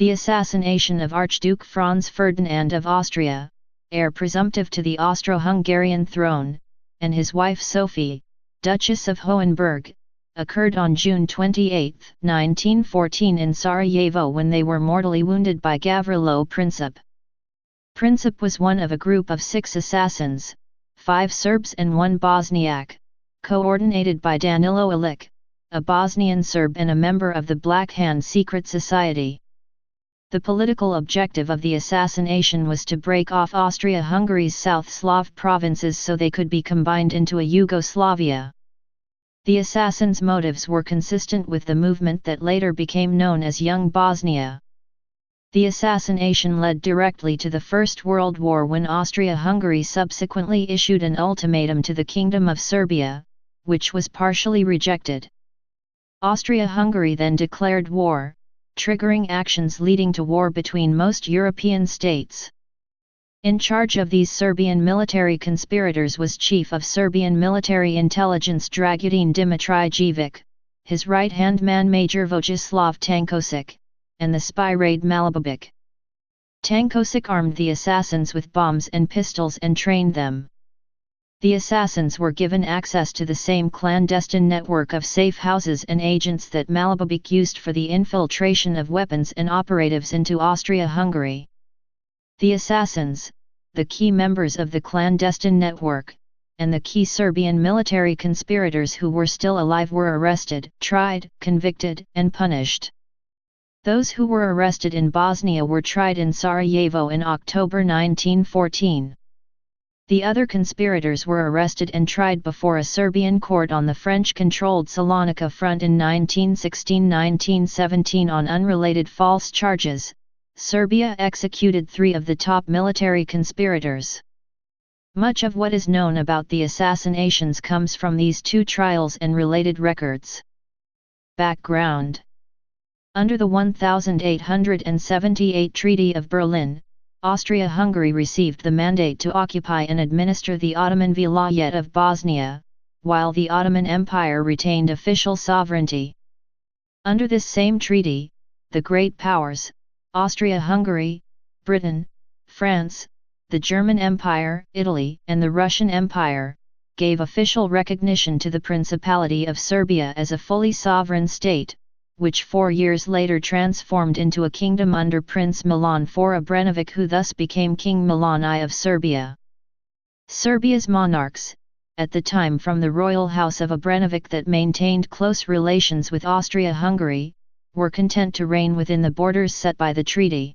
The assassination of Archduke Franz Ferdinand of Austria, heir presumptive to the Austro-Hungarian throne, and his wife Sophie, Duchess of Hohenberg, occurred on June 28, 1914 in Sarajevo when they were mortally wounded by Gavrilo Princip. Princip was one of a group of 6 assassins, 5 Serbs and 1 Bosniak, coordinated by Danilo Ilic, a Bosnian Serb and a member of the Black Hand Secret Society. The political objective of the assassination was to break off Austria-Hungary's South Slav provinces so they could be combined into a Yugoslavia. The assassins' motives were consistent with the movement that later became known as Young Bosnia. The assassination led directly to the First World War when Austria-Hungary subsequently issued an ultimatum to the Kingdom of Serbia, which was partially rejected. Austria-Hungary then declared war, triggering actions leading to war between most European states. In charge of these Serbian military conspirators was Chief of Serbian Military Intelligence Dragutin Dimitrijević, his right-hand man Major Vojislav Tankosic, and the spy Rade Malibovic. Tankosic armed the assassins with bombs and pistols and trained them. The assassins were given access to the same clandestine network of safe houses and agents that Malibovic used for the infiltration of weapons and operatives into Austria-Hungary. The assassins, the key members of the clandestine network, and the key Serbian military conspirators who were still alive were arrested, tried, convicted, and punished. Those who were arrested in Bosnia were tried in Sarajevo in October 1914. The other conspirators were arrested and tried before a Serbian court on the French-controlled Salonika front in 1916–1917 on unrelated false charges. Serbia executed 3 of the top military conspirators. Much of what is known about the assassinations comes from these 2 trials and related records. Background: under the 1878 Treaty of Berlin, Austria-Hungary received the mandate to occupy and administer the Ottoman Vilayet of Bosnia, while the Ottoman Empire retained official sovereignty. Under this same treaty, the great powers, Austria-Hungary, Britain, France, the German Empire, Italy, and the Russian Empire, gave official recognition to the Principality of Serbia as a fully sovereign state, which 4 years later transformed into a kingdom under Prince Milan IV Obrenović, who thus became King Milan I of Serbia. Serbia's monarchs, at the time from the royal house of Obrenović that maintained close relations with Austria-Hungary, were content to reign within the borders set by the treaty.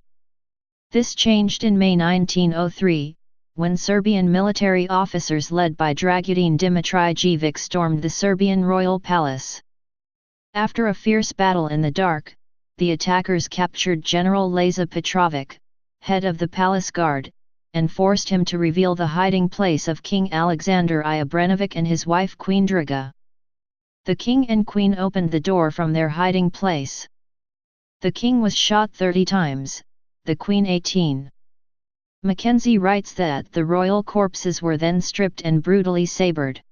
This changed in May 1903, when Serbian military officers led by Dragutin Dimitrijević stormed the Serbian royal palace. After a fierce battle in the dark, the attackers captured General Laza Petrović, head of the palace guard, and forced him to reveal the hiding place of King Alexander I Obrenović and his wife Queen Driga. The king and queen opened the door from their hiding place. The king was shot 30 times, the queen 18. Mackenzie writes that the royal corpses were then stripped and brutally sabred.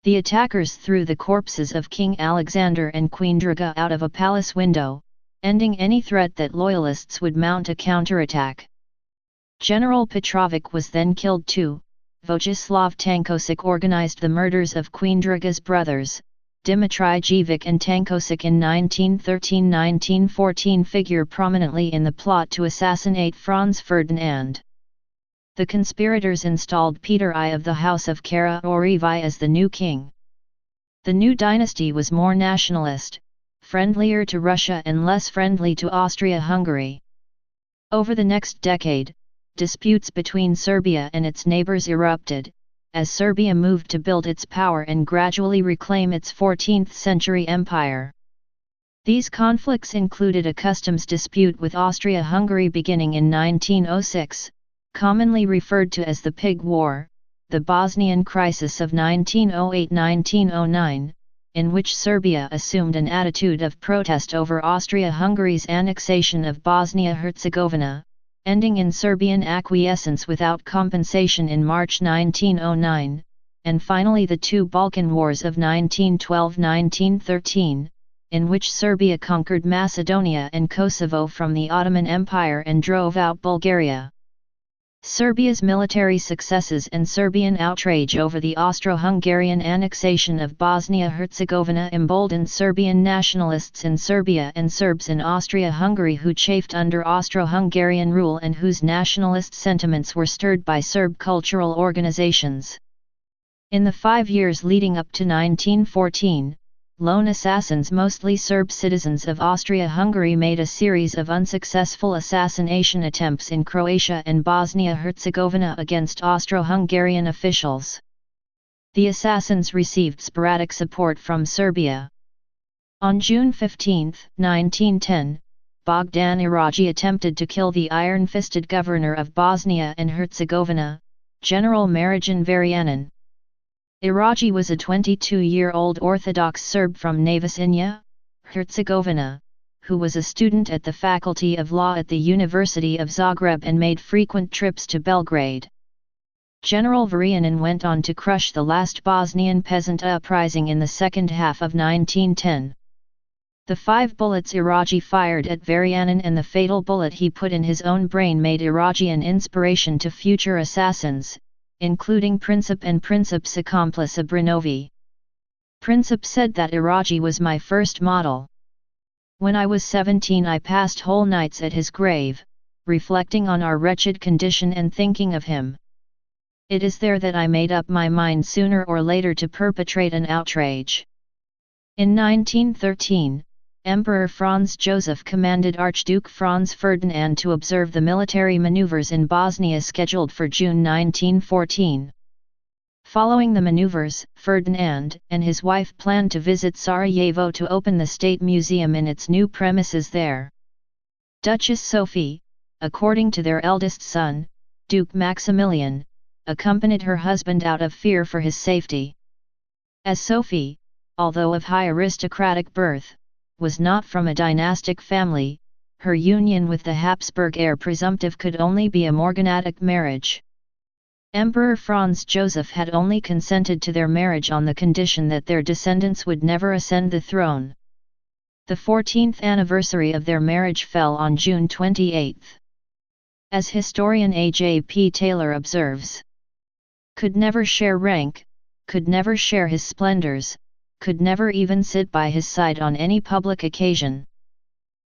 The attackers threw the corpses of King Alexander and Queen Driga out of a palace window, ending any threat that loyalists would mount a counterattack. General Petrović was then killed too. Vojislav Tankosic organized the murders of Queen Driga's brothers, Dimitrijević and Tankosic in 1913–1914 figure prominently in the plot to assassinate Franz Ferdinand. The conspirators installed Peter I of the House of Kara-Orivi as the new king. The new dynasty was more nationalist, friendlier to Russia and less friendly to Austria-Hungary. Over the next decade, disputes between Serbia and its neighbors erupted, as Serbia moved to build its power and gradually reclaim its 14th-century empire. These conflicts included a customs dispute with Austria-Hungary beginning in 1906, commonly referred to as the Pig War, the Bosnian Crisis of 1908–1909, in which Serbia assumed an attitude of protest over Austria-Hungary's annexation of Bosnia-Herzegovina, ending in Serbian acquiescence without compensation in March 1909, and finally the 2 Balkan Wars of 1912–1913, in which Serbia conquered Macedonia and Kosovo from the Ottoman Empire and drove out Bulgaria. Serbia's military successes and Serbian outrage over the Austro-Hungarian annexation of Bosnia-Herzegovina emboldened Serbian nationalists in Serbia and Serbs in Austria-Hungary who chafed under Austro-Hungarian rule and whose nationalist sentiments were stirred by Serb cultural organizations. In the 5 years leading up to 1914, lone assassins, mostly Serb citizens of Austria-Hungary, made a series of unsuccessful assassination attempts in Croatia and Bosnia-Herzegovina against Austro-Hungarian officials. The assassins received sporadic support from Serbia. On June 15, 1910, Bogdan Iraji attempted to kill the iron-fisted governor of Bosnia and Herzegovina, General Marijan Varianin. Iraji was a 22-year-old Orthodox Serb from Nevesinje, Herzegovina, who was a student at the Faculty of Law at the University of Zagreb and made frequent trips to Belgrade. General Varianin went on to crush the last Bosnian peasant uprising in the second half of 1910. The 5 bullets Iraji fired at Varianin and the fatal bullet he put in his own brain made Iraji an inspiration to future assassins, including Princip and Princip's accomplice Abrinovi. Princip said that Iraji was my first model. When I was 17 I passed whole nights at his grave, reflecting on our wretched condition and thinking of him. It is there that I made up my mind sooner or later to perpetrate an outrage. In 1913, Emperor Franz Joseph commanded Archduke Franz Ferdinand to observe the military maneuvers in Bosnia scheduled for June 1914. Following the maneuvers, Ferdinand and his wife planned to visit Sarajevo to open the State Museum in its new premises there. Duchess Sophie, according to their eldest son, Duke Maximilian, accompanied her husband out of fear for his safety. As Sophie, although of high aristocratic birth, was not from a dynastic family, her union with the Habsburg heir presumptive could only be a morganatic marriage. Emperor Franz Joseph had only consented to their marriage on the condition that their descendants would never ascend the throne. The 14th anniversary of their marriage fell on June 28. As historian A. J. P. Taylor observes, "Could never share rank, could never share his splendors, could never even sit by his side on any public occasion.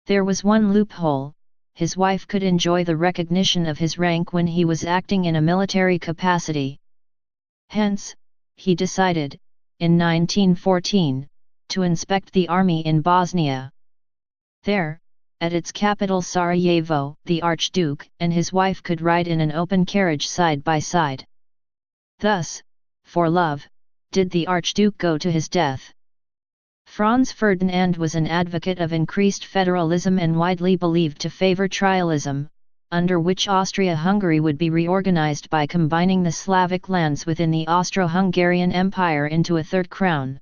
There was one loophole: his wife could enjoy the recognition of his rank when he was acting in a military capacity. Hence, he decided, in 1914, to inspect the army in Bosnia. There, at its capital Sarajevo, the Archduke and his wife could ride in an open carriage side by side. Thus, for love, did the Archduke go to his death." Franz Ferdinand was an advocate of increased federalism and widely believed to favor trialism, under which Austria-Hungary would be reorganized by combining the Slavic lands within the Austro-Hungarian Empire into a third crown.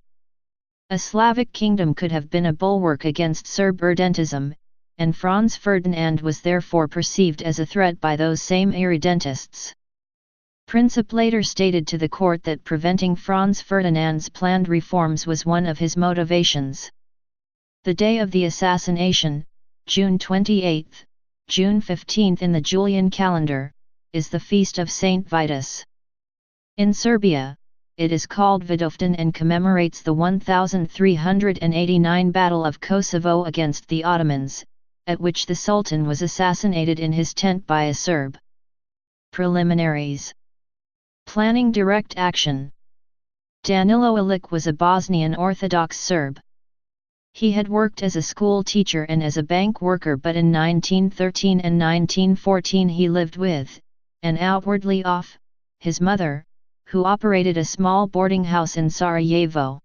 A Slavic kingdom could have been a bulwark against Serb irredentism, and Franz Ferdinand was therefore perceived as a threat by those same irredentists. Princip later stated to the court that preventing Franz Ferdinand's planned reforms was one of his motivations. The day of the assassination, June 28, June 15 in the Julian calendar, is the feast of Saint Vitus. In Serbia, it is called Vidovdan and commemorates the 1389 Battle of Kosovo against the Ottomans, at which the Sultan was assassinated in his tent by a Serb. Preliminaries. Planning direct action. Danilo Ilic was a Bosnian Orthodox Serb. He had worked as a school teacher and as a bank worker, but in 1913 and 1914 he lived with, and outwardly off, his mother, who operated a small boarding house in Sarajevo.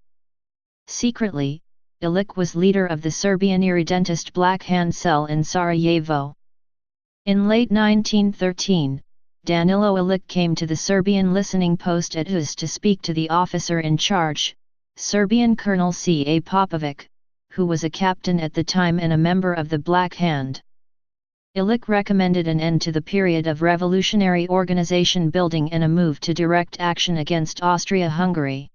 Secretly, Ilic was leader of the Serbian irredentist Black Hand cell in Sarajevo. In late 1913, Danilo Ilic came to the Serbian listening post at Uz to speak to the officer in charge, Serbian Colonel C.A. Popovic, who was a captain at the time and a member of the Black Hand. Ilic recommended an end to the period of revolutionary organization building and a move to direct action against Austria-Hungary.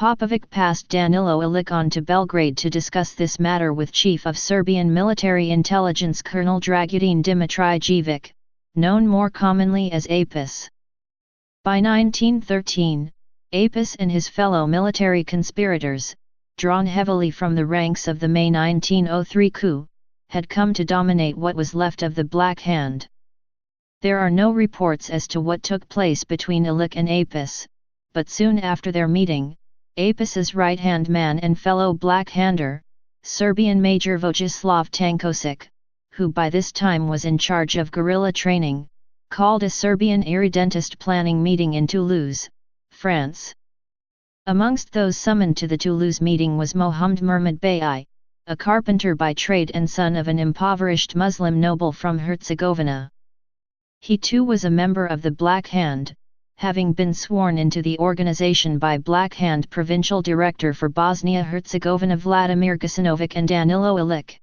Popovic passed Danilo Ilic on to Belgrade to discuss this matter with Chief of Serbian Military Intelligence Colonel Dragutin Dimitrijevic, known more commonly as Apis. By 1913, Apis and his fellow military conspirators, drawn heavily from the ranks of the May 1903 coup, had come to dominate what was left of the Black Hand. There are no reports as to what took place between Ilic and Apis, but soon after their meeting, Apis's right-hand man and fellow Black-hander, Serbian Major Vojislav Tankosic, who by this time was in charge of guerrilla training, called a Serbian irredentist planning meeting in Toulouse, France. Amongst those summoned to the Toulouse meeting was Mohammed Mehmed Bey, a carpenter by trade and son of an impoverished Muslim noble from Herzegovina. He too was a member of the Black Hand, having been sworn into the organization by Black Hand Provincial Director for Bosnia-Herzegovina Vladimir Gacinovic and Danilo Ilic.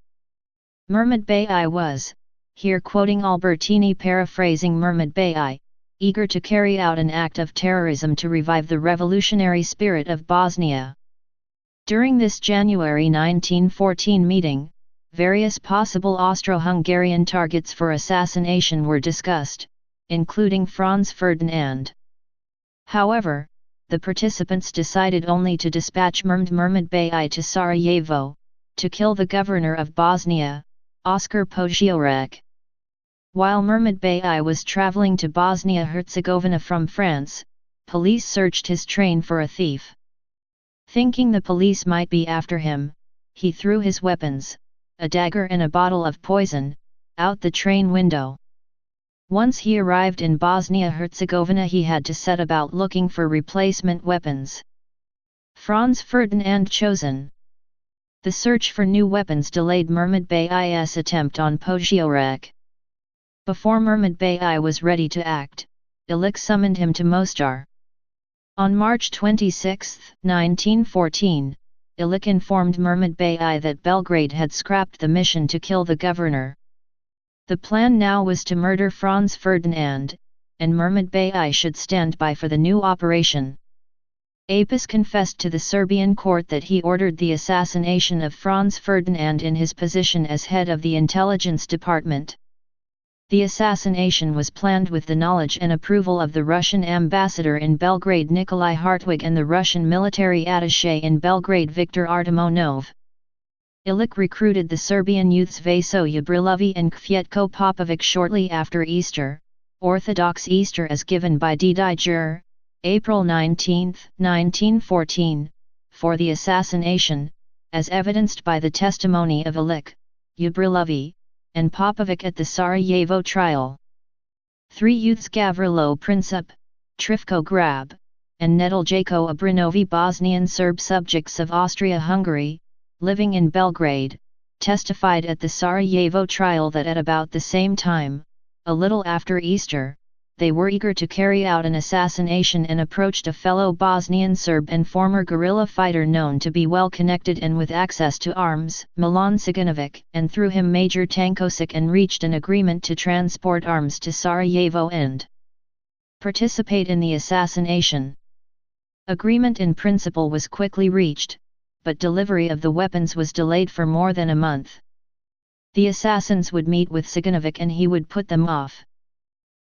Mehmed Bey was, here quoting Albertini paraphrasing Mehmed Bey, eager to carry out an act of terrorism to revive the revolutionary spirit of Bosnia. During this January 1914 meeting, various possible Austro-Hungarian targets for assassination were discussed, including Franz Ferdinand. However, the participants decided only to dispatch Mehmed Bey to Sarajevo, to kill the governor of Bosnia, Oskar Požiorak. While Mehmed Bey was traveling to Bosnia-Herzegovina from France, police searched his train for a thief. Thinking the police might be after him, he threw his weapons, a dagger and a bottle of poison, out the train window. Once he arrived in Bosnia-Herzegovina, he had to set about looking for replacement weapons. Franz Ferdinand chosen. The search for new weapons delayed Mehmed Bey's attempt on Požiorak. Before Mehmed Bey was ready to act, Ilic summoned him to Mostar. On March 26, 1914, Ilic informed Mehmed Bey that Belgrade had scrapped the mission to kill the governor. The plan now was to murder Franz Ferdinand, and Mehmed Bey should stand by for the new operation. Apis confessed to the Serbian court that he ordered the assassination of Franz Ferdinand in his position as head of the intelligence department. The assassination was planned with the knowledge and approval of the Russian ambassador in Belgrade Nikolai Hartwig and the Russian military attaché in Belgrade Viktor Artamonov. Ilic recruited the Serbian youths Vaso Ubrilovi and Kvjetko Popovic shortly after Easter, Orthodox Easter as given by Dedijer, April 19, 1914, for the assassination, as evidenced by the testimony of Ilic, Ubrilovi, and Popovic at the Sarajevo trial. 3 youths Gavrilo Princip, Trifko Grab, and Nedeljko Obrenovi, Bosnian Serb subjects of Austria-Hungary, living in Belgrade, testified at the Sarajevo trial that at about the same time, a little after Easter, they were eager to carry out an assassination and approached a fellow Bosnian Serb and former guerrilla fighter known to be well connected and with access to arms, Milan Ciganovic, and through him Major Tankosic, and reached an agreement to transport arms to Sarajevo and participate in the assassination. Agreement in principle was quickly reached, but delivery of the weapons was delayed for more than a month. The assassins would meet with Ciganovic and he would put them off.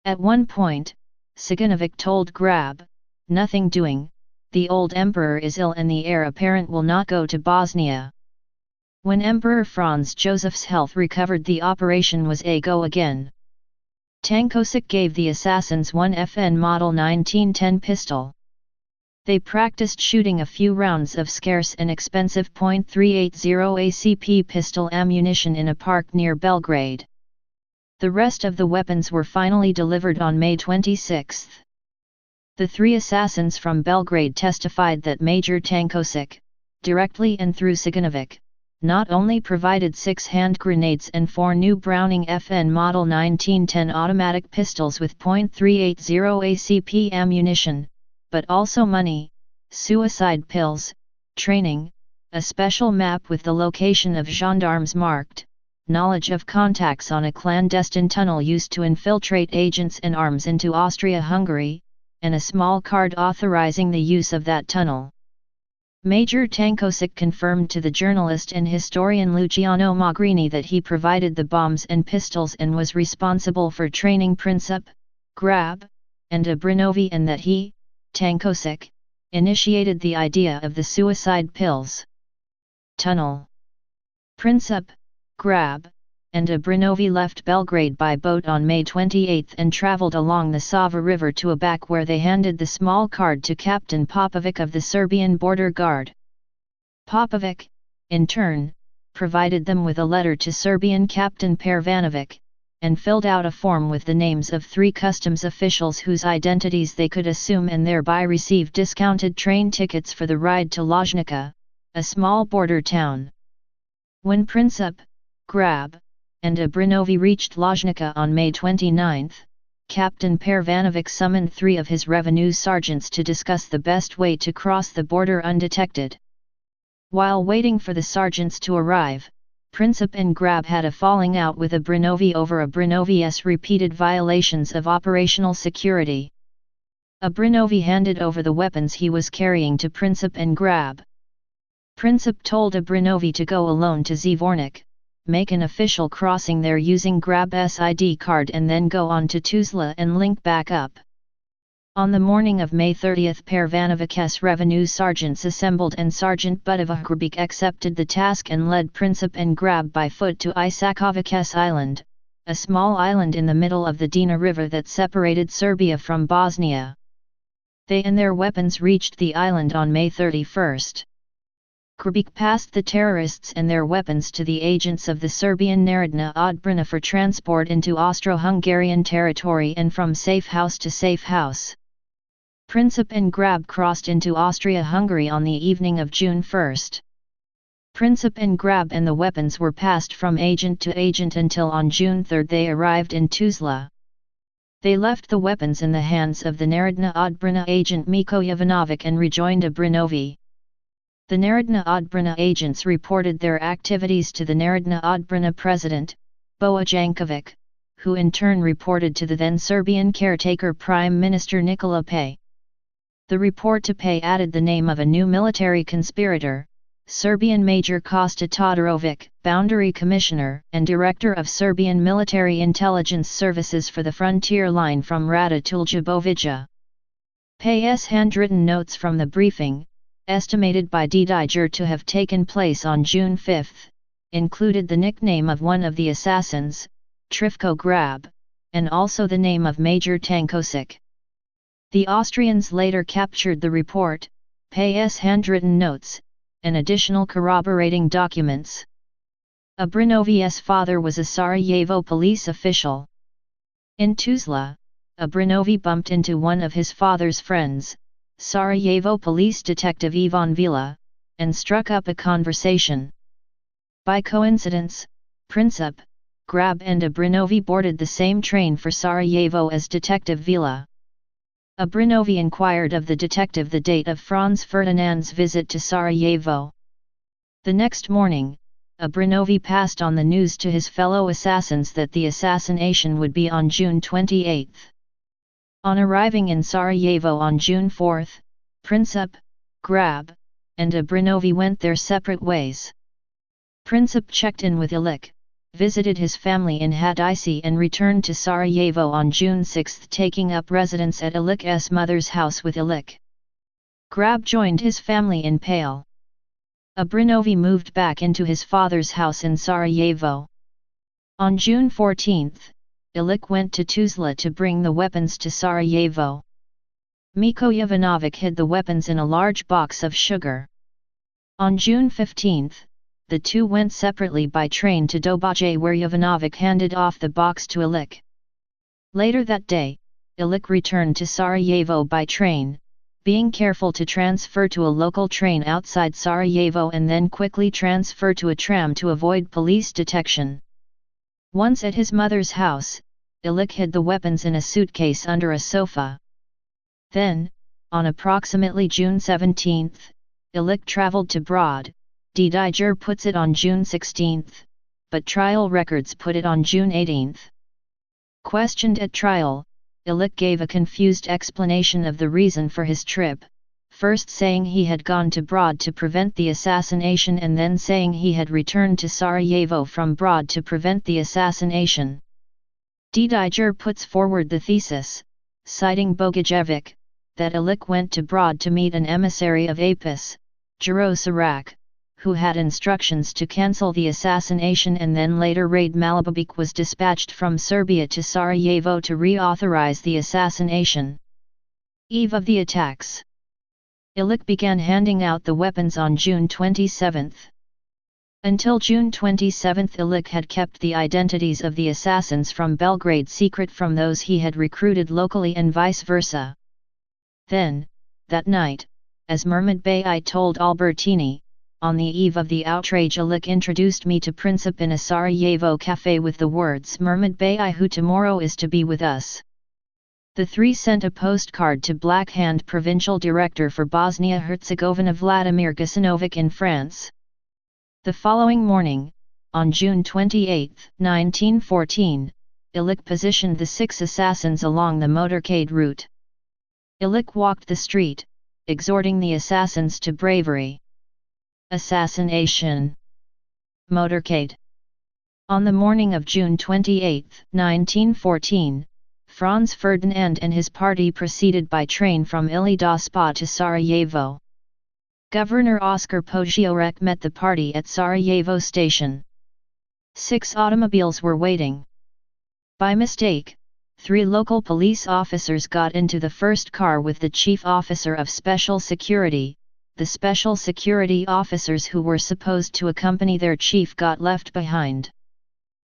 At one point, Ciganovic told Grab, "Nothing doing, the old emperor is ill and the heir apparent will not go to Bosnia." When Emperor Franz Joseph's health recovered, the operation was a go again. Tankosic gave the assassins one FN Model 1910 pistol. They practiced shooting a few rounds of scarce and expensive .380 ACP pistol ammunition in a park near Belgrade. The rest of the weapons were finally delivered on May 26. The 3 assassins from Belgrade testified that Major Tankosic, directly and through Ciganovic, not only provided 6 hand grenades and 4 new Browning FN Model 1910 automatic pistols with .380 ACP ammunition, but also money, suicide pills, training, a special map with the location of gendarmes marked, knowledge of contacts on a clandestine tunnel used to infiltrate agents and arms into Austria-Hungary, and a small card authorizing the use of that tunnel. Major Tankosik confirmed to the journalist and historian Luciano Magrini that he provided the bombs and pistols and was responsible for training Princip, Grab, and Obrenovi, and that he, Tankosik, initiated the idea of the suicide pills. Tunnel. Princip, Grab, and Obrenovi left Belgrade by boat on May 28 and travelled along the Sava River to Abac, where they handed the small card to Captain Popovic of the Serbian Border Guard. Popovic, in turn, provided them with a letter to Serbian Captain Pervanovic, and filled out a form with the names of 3 customs officials whose identities they could assume, and thereby receive discounted train tickets for the ride to Loznica, a small border town. When Princip, Grab, and Obrenovi reached Loznica on May 29, Captain Pervanovic summoned 3 of his revenue sergeants to discuss the best way to cross the border undetected. While waiting for the sergeants to arrive, Princip and Grab had a falling out with Obrenovi over Obrenovi's repeated violations of operational security. Obrenovi handed over the weapons he was carrying to Princip and Grab. Princip told Obrenovi to go alone to Zvornik, make an official crossing there using Grab's ID card, and then go on to Tuzla and link back up. On the morning of May 30, Pervanovic's revenue sergeants assembled and Sergeant Budovahgrbic accepted the task and led Princip and Grab by foot to Isakovic's Island, a small island in the middle of the Drina River that separated Serbia from Bosnia. They and their weapons reached the island on May 31. Grbic passed the terrorists and their weapons to the agents of the Serbian Narodna Odbrana for transport into Austro-Hungarian territory and from safe house to safe house. Princip and Grab crossed into Austria-Hungary on the evening of June 1. Princip and Grab and the weapons were passed from agent to agent until on June 3 they arrived in Tuzla. They left the weapons in the hands of the Narodna Odbrana agent Miko Jovanovic and rejoined Obrenovi. The Narodna Odbrana agents reported their activities to the Narodna Odbrana president, Boa Jankovic, who in turn reported to the then Serbian caretaker Prime Minister Nikola Pej. The report to Pej added the name of a new military conspirator, Serbian Major Kosta Todorovic, Boundary Commissioner and Director of Serbian Military Intelligence Services for the frontier line from Rada to Ljubovica. Pej's handwritten notes from the briefing, estimated by Didiger to have taken place on June 5, included the nickname of one of the assassins, Trifko Grab, and also the name of Major Tankosik. The Austrians later captured the report, Pej's handwritten notes, and additional corroborating documents. Obrenovi's father was a Sarajevo police official. In Tuzla, Obrenovi bumped into one of his father's friends, Sarajevo police detective Ivan Vila, and struck up a conversation. By coincidence, Princip, Grab and Obrenovi boarded the same train for Sarajevo as Detective Vila. Obrenovi inquired of the detective the date of Franz Ferdinand's visit to Sarajevo. The next morning, Obrenovi passed on the news to his fellow assassins that the assassination would be on June 28. On arriving in Sarajevo on June 4, Princip, Grab, and Obrenovi went their separate ways. Princip checked in with Ilic, visited his family in Hadisi and returned to Sarajevo on June 6, taking up residence at Ilic's mother's house with Ilic. Grab joined his family in Pale. Obrenovi moved back into his father's house in Sarajevo. On June 14, Ilic went to Tuzla to bring the weapons to Sarajevo. Miko Jovanovic hid the weapons in a large box of sugar. On June 15, the two went separately by train to Doboj, where Jovanovic handed off the box to Ilic. Later that day, Ilic returned to Sarajevo by train, being careful to transfer to a local train outside Sarajevo and then quickly transfer to a tram to avoid police detection. Once at his mother's house, Ilic hid the weapons in a suitcase under a sofa. Then, on approximately June 17, Ilic traveled to Brod. Didiger puts it on June 16, but trial records put it on June 18. Questioned at trial, Ilic gave a confused explanation of the reason for his trip, first saying he had gone to Brod to prevent the assassination and then saying he had returned to Sarajevo from Brod to prevent the assassination. Dedijer puts forward the thesis, citing Bogajevic, that Illich went to Brod to meet an emissary of Apis, Jarosarak, who had instructions to cancel the assassination, and then later Raid Malibabic was dispatched from Serbia to Sarajevo to reauthorize the assassination. Eve of the attacks. Illich began handing out the weapons on June 27. Until June 27 Illich had kept the identities of the assassins from Belgrade secret from those he had recruited locally and vice versa. Then, that night, as Mehmed Bey told Albertini, on the eve of the outrage Illich introduced me to Princip in a Sarajevo cafe with the words Mehmed Bey who tomorrow is to be with us. The three sent a postcard to Black Hand Provincial Director for Bosnia-Herzegovina Vladimir Gacinovic in France. The following morning, on June 28, 1914, Illich positioned the 6 assassins along the motorcade route. Illich walked the street, exhorting the assassins to bravery. Assassination. Motorcade. On the morning of June 28, 1914, Franz Ferdinand and his party proceeded by train from Ili da Spa to Sarajevo. Governor Oskar Požorek met the party at Sarajevo station. 6 automobiles were waiting. By mistake, 3 local police officers got into the first car with the chief officer of special security. The special security officers who were supposed to accompany their chief got left behind.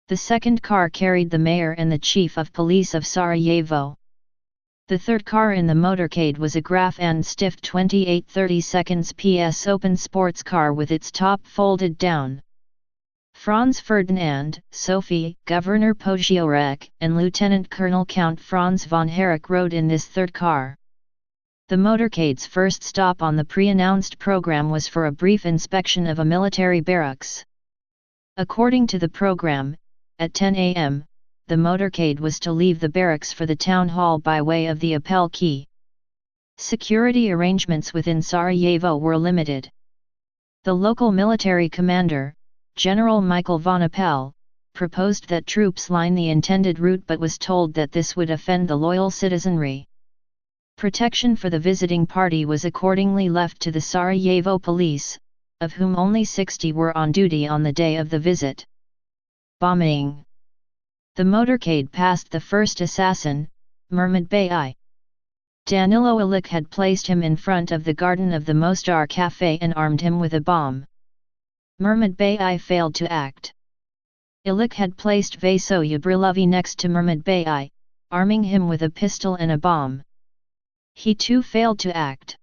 The second car carried the mayor and the chief of police of Sarajevo. The third car in the motorcade was a Graf and Stift 2832 PS open sports car with its top folded down. Franz Ferdinand, Sophie, Governor Požorek, and Lieutenant Colonel Count Franz von Herrick rode in this third car. The motorcade's first stop on the pre-announced program was for a brief inspection of a military barracks. According to the program, at 10 a.m., the motorcade was to leave the barracks for the town hall by way of the Apel Quay. Security arrangements within Sarajevo were limited. The local military commander, General Michael von Apel, proposed that troops line the intended route but was told that this would offend the loyal citizenry. Protection for the visiting party was accordingly left to the Sarajevo police, of whom only 60 were on duty on the day of the visit. Bombing. The motorcade passed the first assassin, Mehmed Bey. Danilo Illich had placed him in front of the garden of the Mostar Café and armed him with a bomb. Mehmed Bey failed to act. Illich had placed Vaso Yabrilovi next to Mehmed Bey, arming him with a pistol and a bomb. He too failed to act.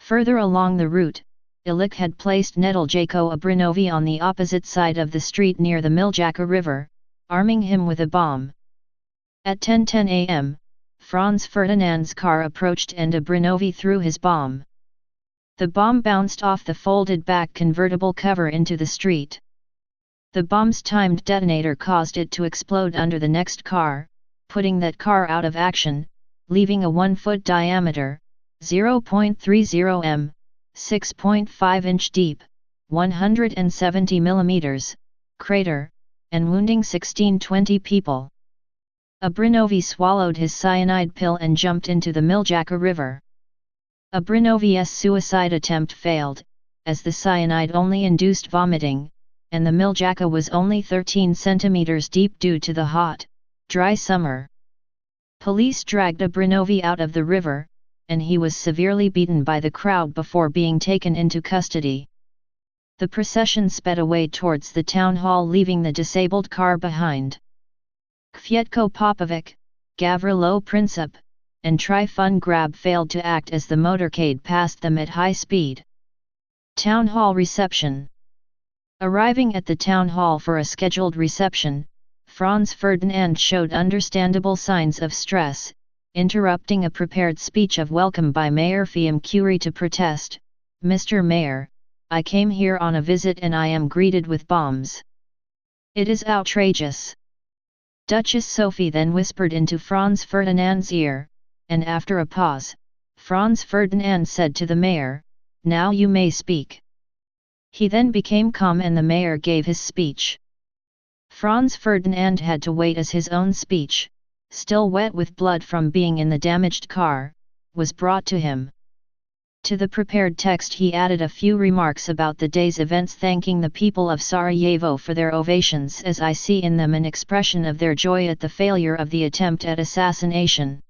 Further along the route, Illich had placed Nedeljko Abrinovi on the opposite side of the street near the Miljacka River, arming him with a bomb. At 10:10 a.m., Franz Ferdinand's car approached and Abrinovi threw his bomb. The bomb bounced off the folded back convertible cover into the street. The bomb's timed detonator caused it to explode under the next car, putting that car out of action, leaving a 1-foot diameter, 0.30 m, 6.5 inch deep, 170 mm, crater, and wounding 16-20 people. Abrinovi swallowed his cyanide pill and jumped into the Miljacka River. Abrinovi's suicide attempt failed, as the cyanide only induced vomiting, and the Miljacka was only 13 centimeters deep due to the hot, dry summer. Police dragged Abrinovi out of the river, and he was severely beaten by the crowd before being taken into custody. The procession sped away towards the town hall, leaving the disabled car behind. Kvietko Popovic, Gavrilo Princip, and Trifun Grab failed to act as the motorcade passed them at high speed. Town hall reception. Arriving at the town hall for a scheduled reception, Franz Ferdinand showed understandable signs of stress, interrupting a prepared speech of welcome by Mayor Fiam Curie to protest, "Mr. Mayor, I came here on a visit and I am greeted with bombs. It is outrageous." Duchess Sophie then whispered into Franz Ferdinand's ear, and after a pause, Franz Ferdinand said to the mayor, "Now you may speak." He then became calm and the mayor gave his speech. Franz Ferdinand had to wait as his own speech, still wet with blood from being in the damaged car, was brought to him. To the prepared text he added a few remarks about the day's events, thanking the people of Sarajevo for their ovations, as I see in them an expression of their joy at the failure of the attempt at assassination.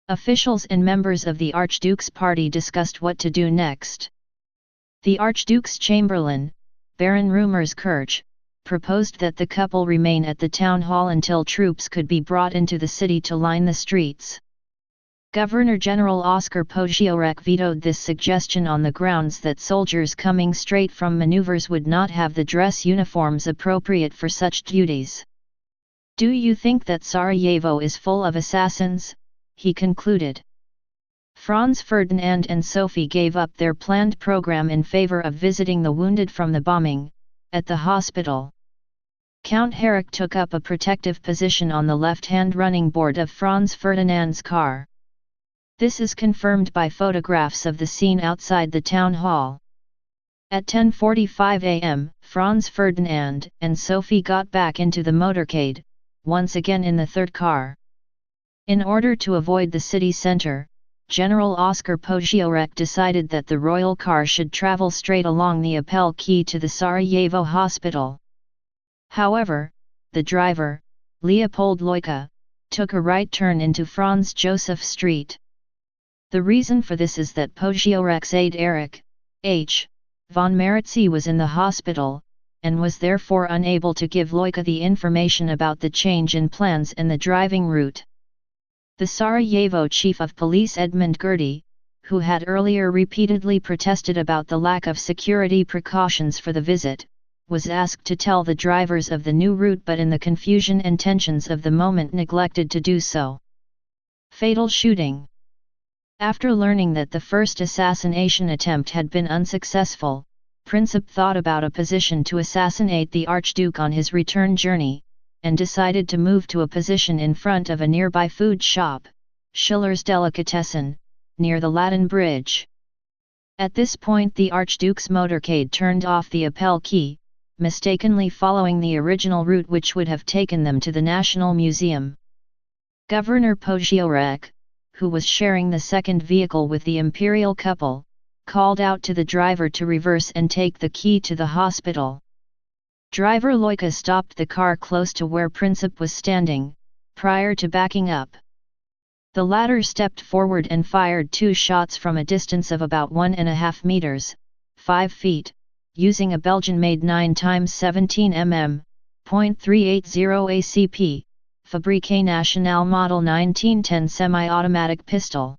Officials and members of the Archduke's party discussed what to do next. The Archduke's chamberlain, Baron Rumerskirch, proposed that the couple remain at the town hall until troops could be brought into the city to line the streets. Governor-General Oskar Potiorek vetoed this suggestion on the grounds that soldiers coming straight from maneuvers would not have the dress uniforms appropriate for such duties. "Do you think that Sarajevo is full of assassins?" he concluded. Franz Ferdinand and Sophie gave up their planned program in favor of visiting the wounded from the bombing, at the hospital. Count Herrick took up a protective position on the left-hand running board of Franz Ferdinand's car. This is confirmed by photographs of the scene outside the town hall. At 10:45 am, Franz Ferdinand and Sophie got back into the motorcade, once again in the third car. In order to avoid the city center, General Oskar Potiorek decided that the royal car should travel straight along the Apel Quay to the Sarajevo hospital. However, the driver, Leopold Loika, took a right turn into Franz Joseph Street. The reason for this is that Potiorek's aide Erich H. von Maritzi was in the hospital, and was therefore unable to give Loika the information about the change in plans and the driving route. The Sarajevo chief of police Edmund Gerdi, who had earlier repeatedly protested about the lack of security precautions for the visit, was asked to tell the drivers of the new route, but in the confusion and tensions of the moment neglected to do so. Fatal shooting. After learning that the first assassination attempt had been unsuccessful, Princip thought about a position to assassinate the Archduke on his return journey, and decided to move to a position in front of a nearby food shop, Schiller's Delicatessen, near the Latin Bridge. At this point the Archduke's motorcade turned off the Apel Quay, mistakenly following the original route which would have taken them to the National Museum. Governor Potiorek, who was sharing the second vehicle with the imperial couple, called out to the driver to reverse and take the key to the hospital. Driver Loika stopped the car close to where Princip was standing, prior to backing up. The latter stepped forward and fired 2 shots from a distance of about 1.5 meters, 5 feet, using a Belgian-made 9x17 mm, .380 ACP, Fabrique Nationale Model 1910 semi-automatic pistol.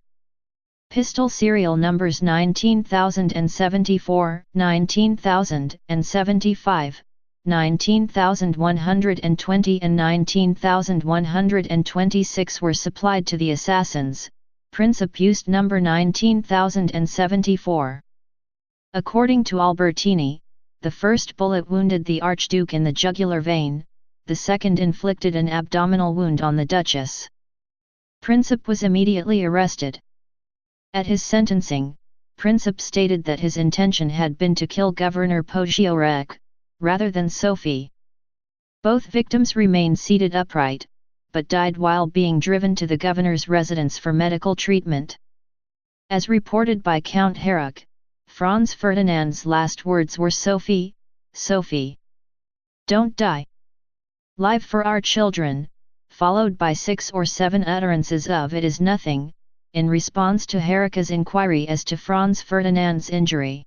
Pistol serial numbers 19074, 19075, 19120 and 19126 were supplied to the assassins. Princip used number 19074. According to Albertini, the first bullet wounded the Archduke in the jugular vein, the second inflicted an abdominal wound on the Duchess. Princip was immediately arrested. At his sentencing, Princip stated that his intention had been to kill Governor Potiorek, rather than Sophie. Both victims remained seated upright, but died while being driven to the governor's residence for medical treatment. As reported by Count Herrick, Franz Ferdinand's last words were "Sophie, Sophie, don't die. Live for our children," followed by 6 or 7 utterances of "it is nothing," in response to Herrick's inquiry as to Franz Ferdinand's injury.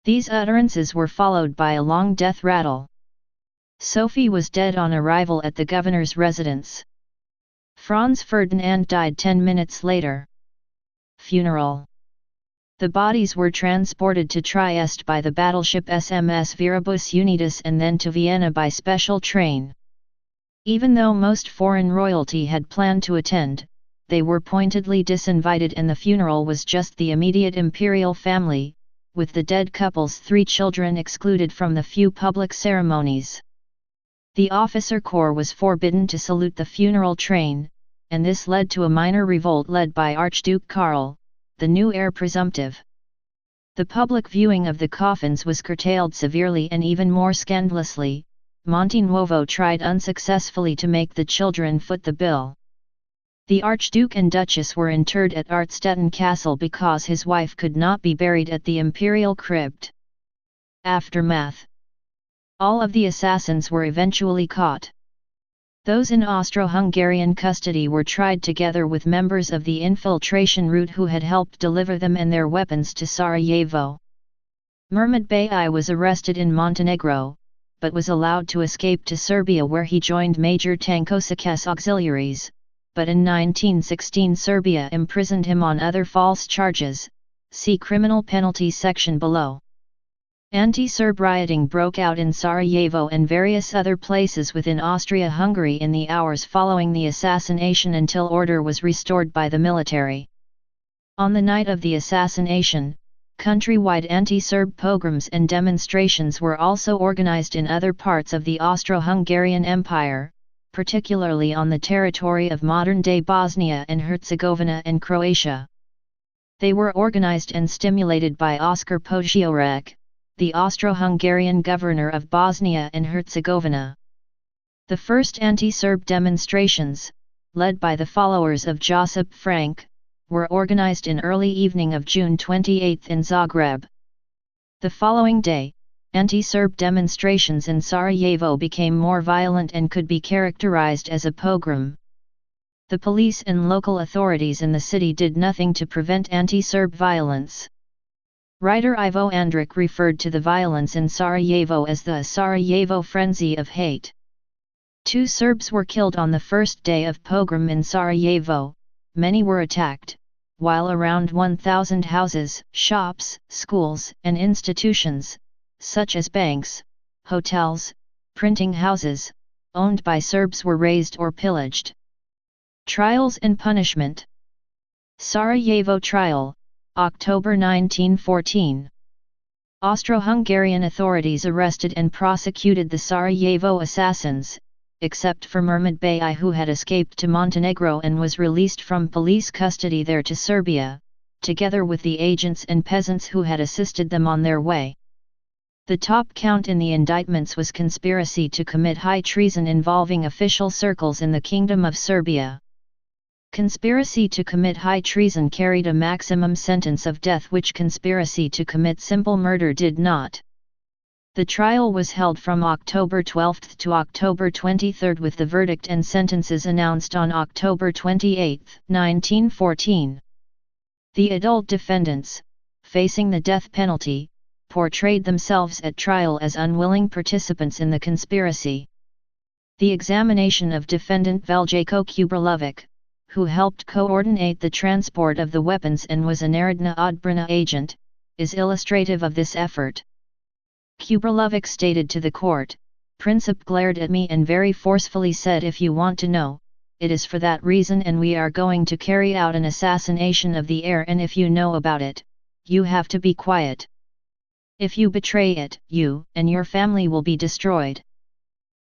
These utterances were followed by a long death rattle. Sophie was dead on arrival at the governor's residence. Franz Ferdinand died 10 minutes later. Funeral. The bodies were transported to Trieste by the battleship SMS Viribus Unitas and then to Vienna by special train. Even though most foreign royalty had planned to attend, they were pointedly disinvited and the funeral was just the immediate imperial family, with the dead couple's 3 children excluded from the few public ceremonies. The officer corps was forbidden to salute the funeral train, and this led to a minor revolt led by Archduke Karl, the new heir presumptive. The public viewing of the coffins was curtailed severely, and even more scandalously, Montenuovo tried unsuccessfully to make the children foot the bill. The Archduke and Duchess were interred at Artstetten Castle because his wife could not be buried at the imperial crypt. Aftermath. All of the assassins were eventually caught. Those in Austro-Hungarian custody were tried together with members of the infiltration route who had helped deliver them and their weapons to Sarajevo. Mehmed Bey was arrested in Montenegro, but was allowed to escape to Serbia, where he joined Major Tankosek's auxiliaries, but in 1916 Serbia imprisoned him on other false charges. See criminal penalties section below. Anti-Serb rioting broke out in Sarajevo and various other places within Austria-Hungary in the hours following the assassination until order was restored by the military. On the night of the assassination, countrywide anti-Serb pogroms and demonstrations were also organized in other parts of the Austro-Hungarian Empire, particularly on the territory of modern-day Bosnia and Herzegovina and Croatia. They were organized and stimulated by Oskar Potiorek, the Austro-Hungarian governor of Bosnia and Herzegovina. The first anti-Serb demonstrations, led by the followers of Josip Frank, were organized in early evening of June 28 in Zagreb. The following day, anti-Serb demonstrations in Sarajevo became more violent and could be characterized as a pogrom. The police and local authorities in the city did nothing to prevent anti-Serb violence. Writer Ivo Andrić referred to the violence in Sarajevo as the Sarajevo frenzy of hate. 2 Serbs were killed on the first day of pogrom in Sarajevo, many were attacked, while around 1,000 houses, shops, schools, and institutions, such as banks, hotels, printing houses, owned by Serbs were razed or pillaged. Trials and punishment. Sarajevo trial, October 1914. Austro-Hungarian authorities arrested and prosecuted the Sarajevo assassins, except for Mehmed Bey, who had escaped to Montenegro and was released from police custody there to Serbia, together with the agents and peasants who had assisted them on their way. The top count in the indictments was conspiracy to commit high treason involving official circles in the Kingdom of Serbia. Conspiracy to commit high treason carried a maximum sentence of death, which conspiracy to commit simple murder did not. The trial was held from October 12 to October 23, with the verdict and sentences announced on October 28, 1914. The adult defendants, facing the death penalty, portrayed themselves at trial as unwilling participants in the conspiracy. The examination of defendant Veljko Kubrilovic, who helped coordinate the transport of the weapons and was a Narodna Odbrana agent, is illustrative of this effort. Kubrilovic stated to the court, "Princip glared at me and very forcefully said, if you want to know, it is for that reason, and we are going to carry out an assassination of the heir, and if you know about it, you have to be quiet. If you betray it, you and your family will be destroyed."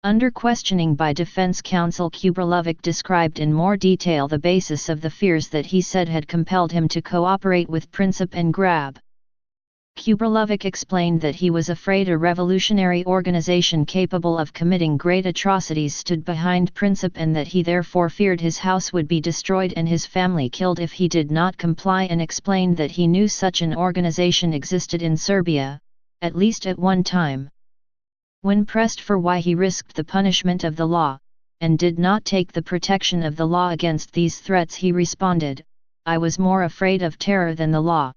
Under questioning by defense counsel, Kubrilovic described in more detail the basis of the fears that he said had compelled him to cooperate with Princip and Grab. Kubrilovic explained that he was afraid a revolutionary organization capable of committing great atrocities stood behind Princip, and that he therefore feared his house would be destroyed and his family killed if he did not comply, and explained that he knew such an organization existed in Serbia, at least at one time. When pressed for why he risked the punishment of the law, and did not take the protection of the law against these threats, he responded, "I was more afraid of terror than the law."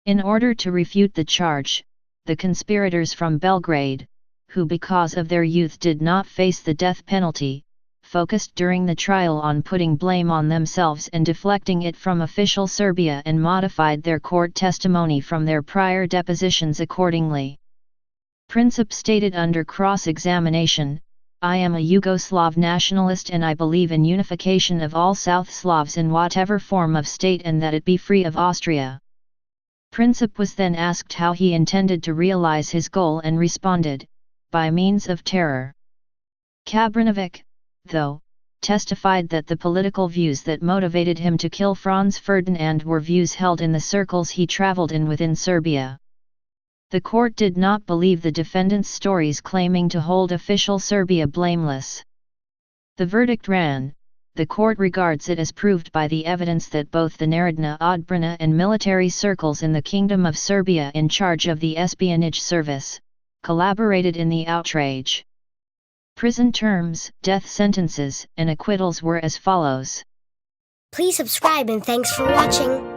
In order to refute the charge, the conspirators from Belgrade, who because of their youth did not face the death penalty, focused during the trial on putting blame on themselves and deflecting it from official Serbia, and modified their court testimony from their prior depositions accordingly. Princip stated under cross-examination, "I am a Yugoslav nationalist and I believe in unification of all South Slavs in whatever form of state, and that it be free of Austria." Princip was then asked how he intended to realize his goal and responded, "By means of terror." Kabrinovic, though, testified that the political views that motivated him to kill Franz Ferdinand were views held in the circles he traveled in within Serbia. The court did not believe the defendant's stories claiming to hold official Serbia blameless. The verdict ran, "The court regards it as proved by the evidence that both the Narodna Odbrana and military circles in the Kingdom of Serbia in charge of the espionage service, collaborated in the outrage." Prison terms, death sentences, and acquittals were as follows. Please subscribe and thanks for watching.